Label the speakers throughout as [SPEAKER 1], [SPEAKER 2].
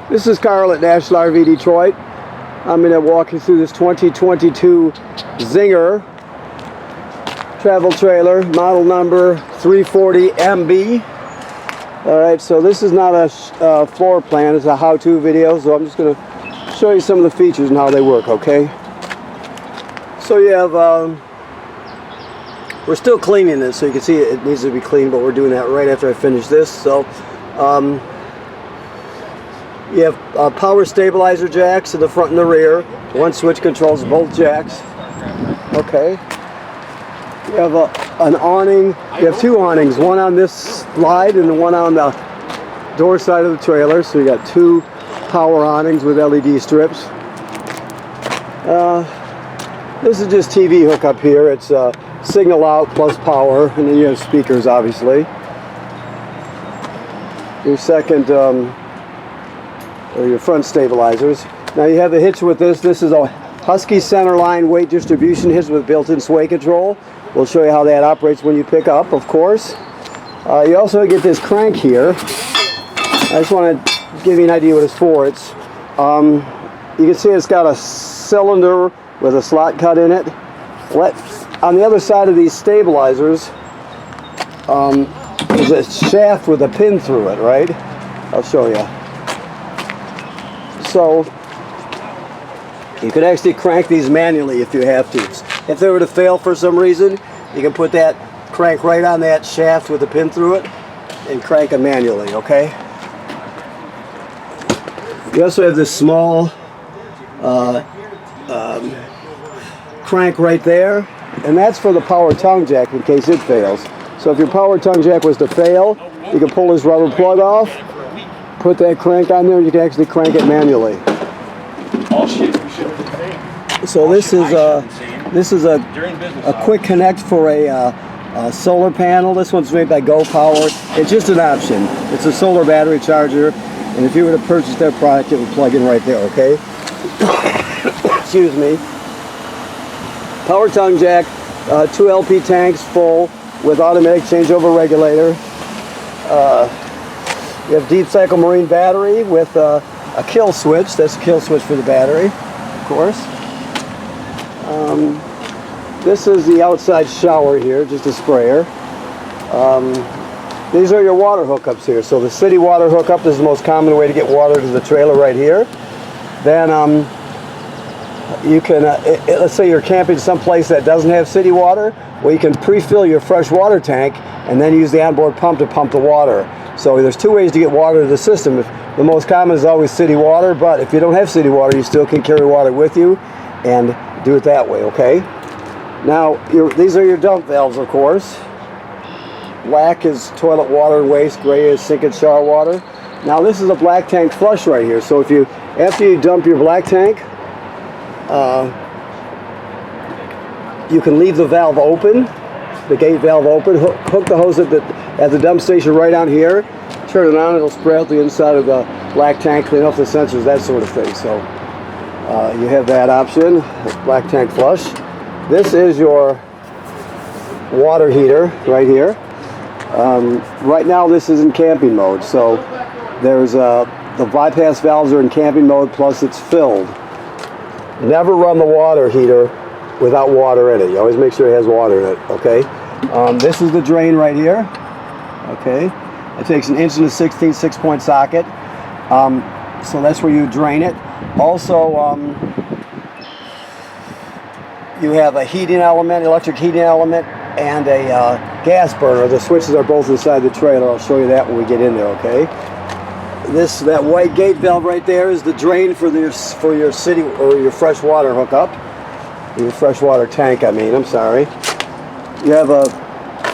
[SPEAKER 1] This is Carl at National RV Detroit. I'm going to walk you through this 2022 Zinger travel trailer, model number 340MB. Alright, so this is not a floor plan, it's a how-to video, so I'm just going to show you some of the features and how they work, okay? So you have, we're still cleaning this, so you can see it needs to be cleaned, but we're doing that right after I finish this. So you have power stabilizer jacks in the front and the rear. One switch controls both jacks. Okay. You have an awning. You have two awnings, one on this slide and the one on the door side of the trailer. So you got two power awnings with LED strips. This is just TV hookup here. It's signal out plus power, and then you have speakers, obviously. Your second, or your front stabilizers. Now you have the hitch with this. This is a Husky centerline weight distribution hitch with built-in sway control. We'll show you how that operates when you pick up, of course. You also get this crank here. I just want to give you an idea what it's for. It's, you can see it's got a cylinder with a slot cut in it. On the other side of these stabilizers is a shaft with a pin through it, right? I'll show you. So you can actually crank these manually if you have to. If they were to fail for some reason, you can put that crank right on that shaft with a pin through it and crank it manually, okay? You also have this small crank right there, and that's for the power tongue jack in case it fails. So if your power tongue jack was to fail, you can pull this rubber plug off, put that crank on there, and you can actually crank it manually. So this is a quick connect for a solar panel. This one's made by Go Power. It's just an option. It's a solar battery charger, and if you were to purchase their product, it would plug in right there, okay? Excuse me. Power tongue jack, 2 LP tanks full with automatic changeover regulator. You have deep cycle marine battery with a kill switch. That's a kill switch for the battery, of course. This is the outside shower here, just a sprayer. These are your water hookups here. So the city water hookup is the most common way to get water to the trailer right here. Then you can, let's say you're camping someplace that doesn't have city water, well, you can pre-fill your fresh water tank and then use the onboard pump to pump the water. So there's two ways to get water to the system. The most common is always city water, but if you don't have city water, you still can carry water with you and do it that way, okay? Now, these are your dump valves, of course. Black is toilet water and waste, gray is sink and shower water. Now this is a black tank flush right here. So after you dump your black tank, you can leave the valve open, the gate valve open, hook the hose at the dump station right on here, turn it on, it'll spray out the inside of the black tank, clean off the sensors, that sort of thing. So you have that option, black tank flush. This is your water heater right here. Right now this is in camping mode, so there's the bypass valves are in camping mode, plus it's filled. Never run the water heater without water in it. You always make sure it has water in it, okay? This is the drain right here, okay? It takes an 1 1/16 6-point socket, so that's where you drain it. Also, you have a heating element, electric heating element, and a gas burner. The switches are both inside the trailer. I'll show you that when we get in there, okay? That white gate valve right there is the drain for your city or your fresh water hookup. Your fresh water tank, I'm sorry. You have a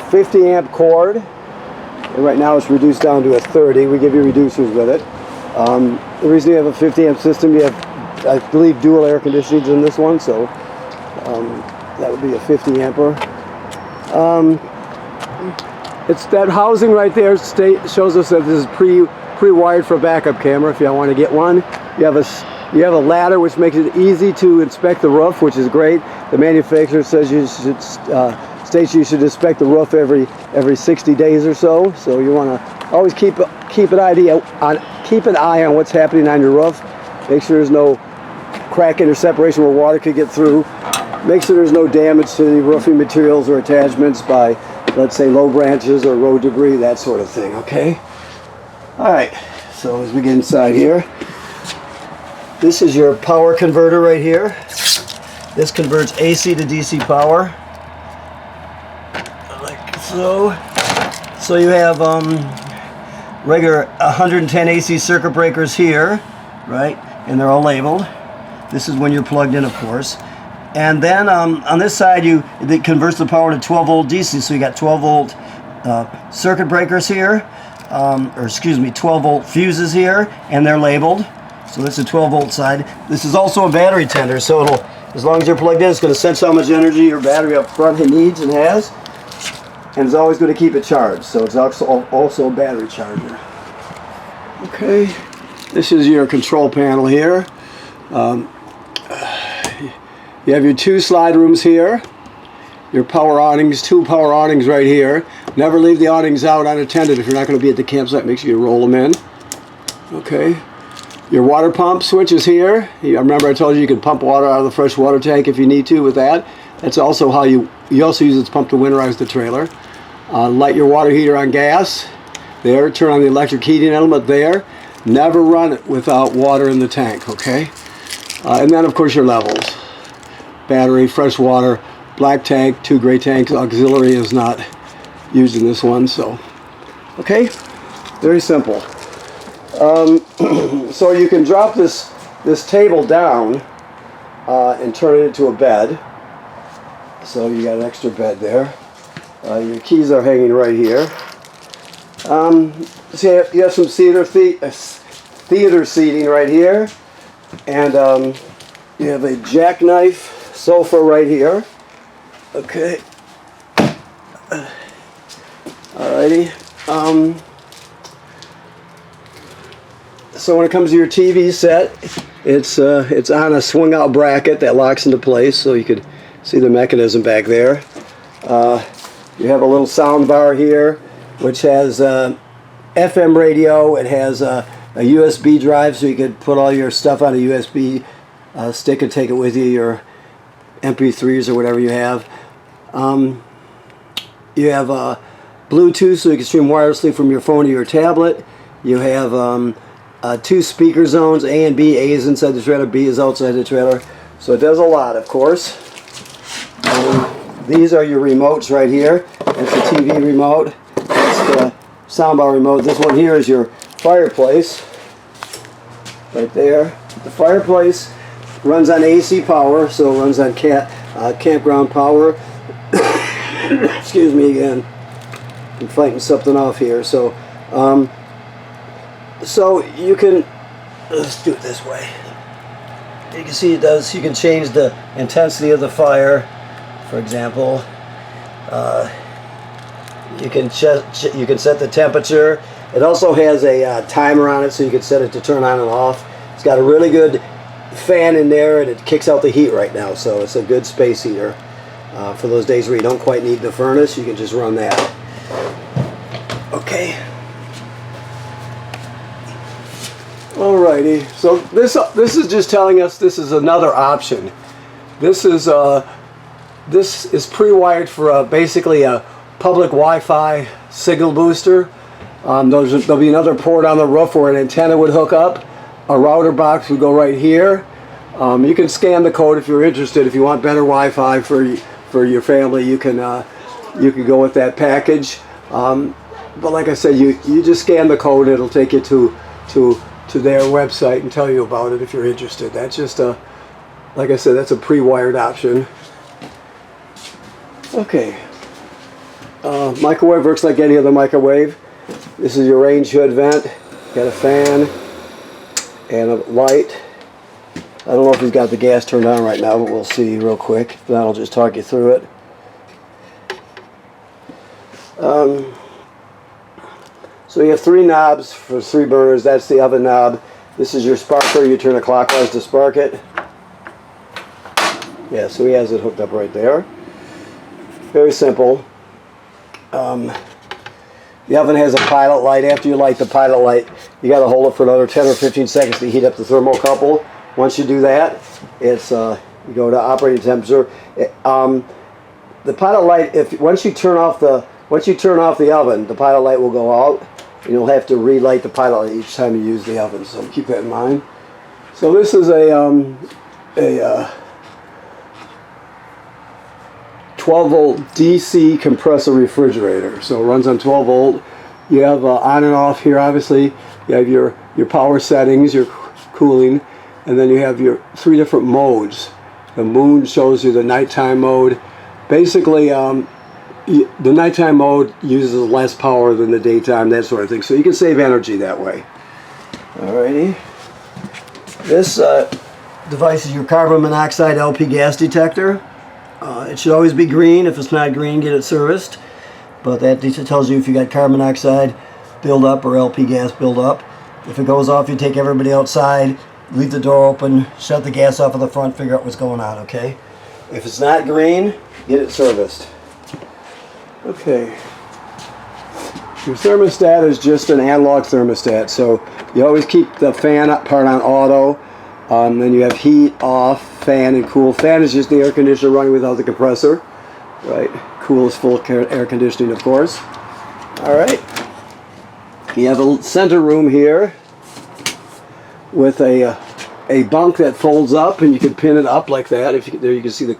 [SPEAKER 1] 50 amp cord, and right now it's reduced down to a 30. We give you reducers with it. The reason you have a 50 amp system, you have, I believe, dual air conditioning in this one, so that would be a 50 amper. It's that housing right there shows us that this is pre-wired for a backup camera if you want to get one. You have a ladder which makes it easy to inspect the roof, which is great. The manufacturer says you should states you should inspect the roof every 60 days or so. So you want to always keep an eye on what's happening on your roof. Make sure there's no cracking or separation where water could get through. Make sure there's no damage to the roofing materials or attachments by, let's say, low branches or road debris, that sort of thing, okay? All right, so as we get inside here, this is your power converter right here. This converts AC to DC power, like so. So you have regular 110 AC circuit breakers here, right? And they're all labeled. This is when you're plugged in, of course. And then on this side, it converts the power to 12 volt DC. So you got 12 volt circuit breakers here, 12 volt fuses here, and they're labeled. So this is a 12 volt side. This is also a battery tender, so it'll, as long as you're plugged in, it's going to sense how much energy your battery up front needs and has, and it's always going to keep it charged. So it's also a battery charger. Okay, this is your control panel here. You have your two slide rooms here, your power awnings, two power awnings right here. Never leave the awnings out unattended if you're not going to be at the campsite. Make sure you roll them in. Okay. Your water pump switch is here. Remember I told you can pump water out of the fresh water tank if you need to with that. That's also how you also use this pump to winterize the trailer. Light your water heater on gas. There. Turn on the electric heating element there. Never run it without water in the tank, okay? And then of course your levels. Battery, fresh water, black tank, 2 gray tanks. Auxiliary is not used in this one, so okay, very simple. So you can drop this table down and turn it into a bed. So you got an extra bed there. Your keys are hanging right here. So you have some theater seating right here, and you have a jackknife sofa right here. Okay. Alrighty. So when it comes to your TV set, it's on a swing out bracket that locks into place, so you could see the mechanism back there. You have a little sound bar here, which has FM radio. It has a USB drive, so you could put all your stuff on a USB stick and take it with you, your MP3s or whatever you have. You have Bluetooth, so you can stream wirelessly from your phone to your tablet. You have 2 speaker zones, A and B. A is inside the trailer, B is outside the trailer. So it does a lot, of course. These are your remotes right here. That's the TV remote. That's the soundbar remote. This one here is your fireplace. Right there. The fireplace runs on AC power, so it runs on campground power. Excuse me again. I'm fighting something off here. So, so you can, let's do it this way. You can see it does. You can change the intensity of the fire, for example. You can set the temperature. It also has a timer on it, so you can set it to turn on and off. It's got a really good fan in there, and it kicks out the heat right now, so it's a good space heater for those days where you don't quite need the furnace. You can just run that. Okay. Alrighty. So this is just telling us this is another option. This is pre-wired for basically a public Wi-Fi signal booster. There'll be another port on the roof where an antenna would hook up. A router box would go right here. You can scan the code if you're interested. If you want better Wi-Fi for your family, you can go with that package. But like I said, you just scan the code. It'll take you to their website and tell you about it if you're interested. That's just like I said, that's a pre-wired option. Okay. Microwave works like any other microwave. This is your range hood vent. Got a fan and a light. I don't know if he's got the gas turned on right now, but we'll see real quick. Then I'll just talk you through it. So you have 3 knobs for 3 burners. That's the oven knob. This is your sparker. You turn it clockwise to spark it. Yeah, so he has it hooked up right there. Very simple. The oven has a pilot light. After you light the pilot light, you got to hold it for another 10 or 15 seconds to heat up the thermocouple. Once you do that, it's you go to operating temperature. The pilot light, once you turn off the oven, the pilot light will go out, and you'll have to relight the pilot light each time you use the oven. So keep that in mind. So this is a 12-volt DC compressor refrigerator. So it runs on 12 volt. You have on and off here, obviously. You have your power settings, your cooling, and then you have your 3 different modes. The moon shows you the nighttime mode. Basically, the nighttime mode uses less power than the daytime, that sort of thing. So you can save energy that way. Alrighty. This device is your carbon monoxide LP gas detector. It should always be green. If it's not green, get it serviced. But that tells you if you got carbon monoxide buildup or LP gas buildup. If it goes off, you take everybody outside, leave the door open, shut the gas off at the front, figure out what's going on, okay? If it's not green, get it serviced. Okay. Your thermostat is just an analog thermostat, so you always keep the fan part on auto. Then you have heat, off, fan, and cool. Fan is just the air conditioner running without the compressor. Right. Cool is full air conditioning, of course. All right. You have a center room here with a bunk that folds up, and you can pin it up like that. There you can see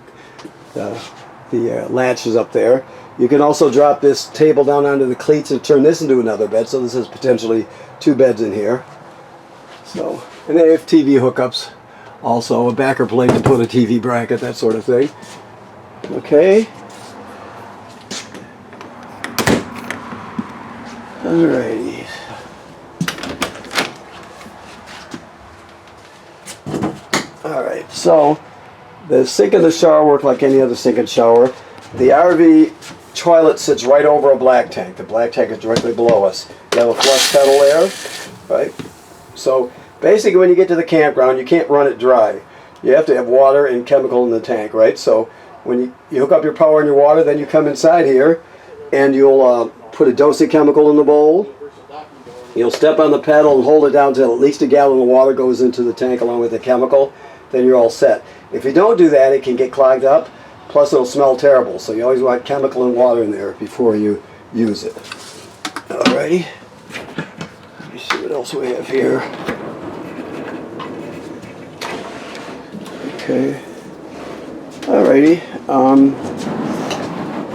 [SPEAKER 1] the latch is up there. You can also drop this table down onto the cleats and turn this into another bed. So this is potentially 2 beds in here. So. And they have TV hookups, also a backer plate to put a TV bracket, that sort of thing. Okay. Alrighty. Alright, so the sink and the shower work like any other sink and shower. The RV toilet sits right over a black tank. The black tank is directly below us. You have a flush pedal there, right? So basically, when you get to the campground, you can't run it dry. You have to have water and chemical in the tank, right? So when you hook up your power and your water, then you come inside here, and you'll put a dose of chemical in the bowl. You'll step on the pedal and hold it down until at least a gallon of water goes into the tank along with the chemical. Then you're all set. If you don't do that, it can get clogged up. Plus, it'll smell terrible. So you always want chemical and water in there before you use it. Alrighty. Let me see what else we have here. Okay. Alrighty.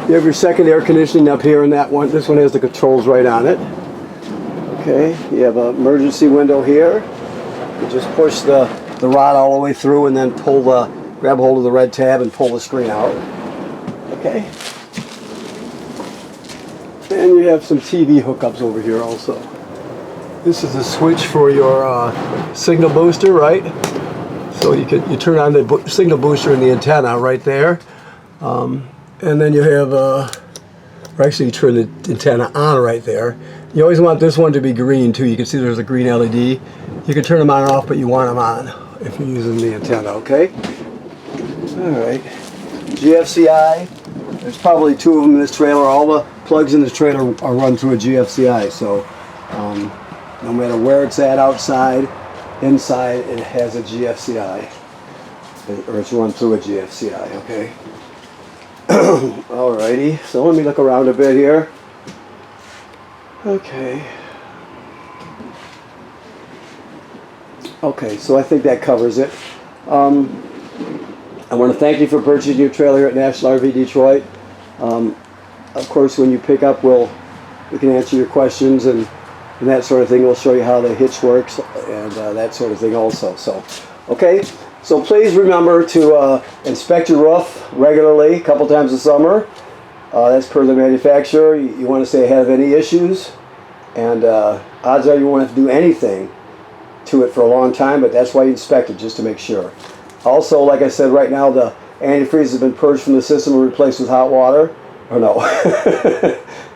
[SPEAKER 1] You have your second air conditioning up here in that one. This one has the controls right on it. Okay. You have an emergency window here. You just push the rod all the way through and then grab hold of the red tab and pull the screen out. Okay. And you have some TV hookups over here also. This is a switch for your signal booster, right? So you turn on the signal booster and the antenna right there, and then you have actually you turn the antenna on right there. You always want this one to be green too. You can see there's a green LED. You can turn them on and off, but you want them on if you're using the antenna. Okay. All right. GFCI. There's probably 2 of them in this trailer. All the plugs in this trailer are run through a GFCI. So no matter where it's at outside. Inside it has a GFCI, or it's run through a GFCI, okay? Alrighty, so let me look around a bit here. Okay. Okay, so I think that covers it. I want to thank you for purchasing your trailer here at National RV Detroit. Of course, when you pick up, we can answer your questions and that sort of thing. We'll show you how the hitch works and that sort of thing also. So, okay. So please remember to inspect your roof regularly, a couple times a summer. That's per the manufacturer. You want to stay ahead of any issues. And odds are you won't have to do anything to it for a long time, but that's why you inspect it, just to make sure. Also, like I said, right now the antifreeze has been purged from the system and replaced with hot water. Or no,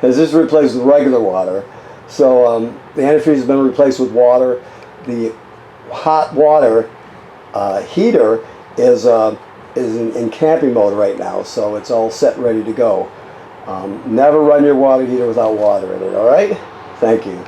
[SPEAKER 1] it's just replaced with regular water. So the antifreeze has been replaced with water. The hot water heater is is in camping mode right now, so it's all set ready to go. Never run your water heater without water in it, all right? Thank you.